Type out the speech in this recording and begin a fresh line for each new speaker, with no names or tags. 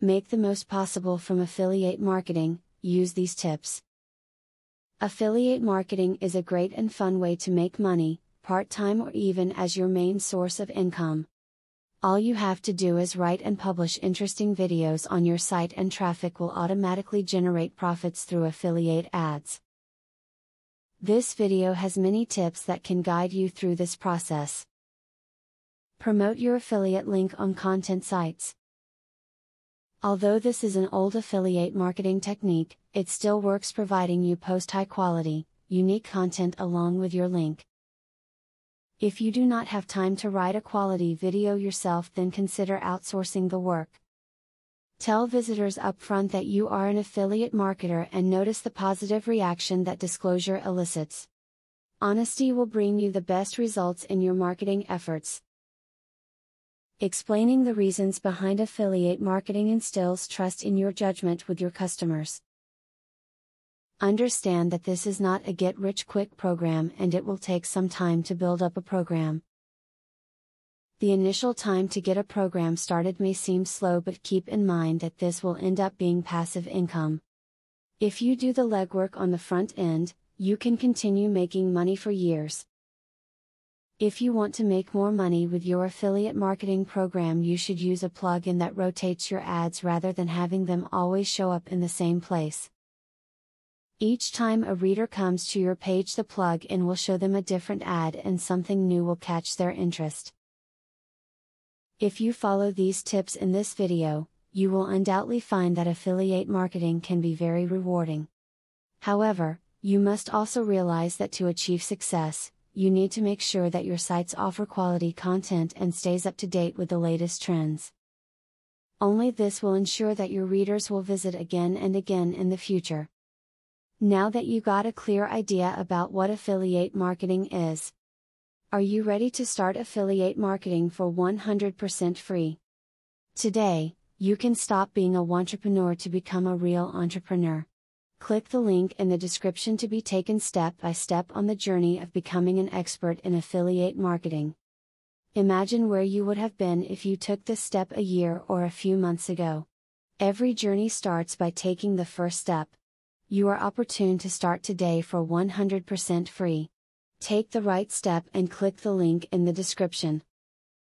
Make the most possible from affiliate marketing. Use these tips. Affiliate marketing is a great and fun way to make money, part-time or even as your main source of income. All you have to do is write and publish interesting videos on your site, and traffic will automatically generate profits through affiliate ads. This video has many tips that can guide you through this process. Promote your affiliate link on content sites. Although this is an old affiliate marketing technique, it still works, providing you post high quality, unique content along with your link. If you do not have time to write a quality video yourself, then consider outsourcing the work. Tell visitors upfront that you are an affiliate marketer and notice the positive reaction that disclosure elicits. Honesty will bring you the best results in your marketing efforts. Explaining the reasons behind affiliate marketing instills trust in your judgment with your customers. Understand that this is not a get-rich-quick program, and it will take some time to build up a program. The initial time to get a program started may seem slow, but keep in mind that this will end up being passive income. If you do the legwork on the front end, you can continue making money for years. If you want to make more money with your affiliate marketing program, you should use a plugin that rotates your ads rather than having them always show up in the same place. Each time a reader comes to your page, the plugin will show them a different ad and something new will catch their interest. If you follow these tips in this video, you will undoubtedly find that affiliate marketing can be very rewarding. However, you must also realize that to achieve success, you need to make sure that your sites offer quality content and stays up to date with the latest trends. Only this will ensure that your readers will visit again and again in the future. Now that you got a clear idea about what affiliate marketing is, are you ready to start affiliate marketing for 100% free? Today, you can stop being a wantrepreneur to become a real entrepreneur. Click the link in the description to be taken step by step on the journey of becoming an expert in affiliate marketing. Imagine where you would have been if you took this step a year or a few months ago. Every journey starts by taking the first step. You are opportune to start today for 100% free. Take the right step and click the link in the description.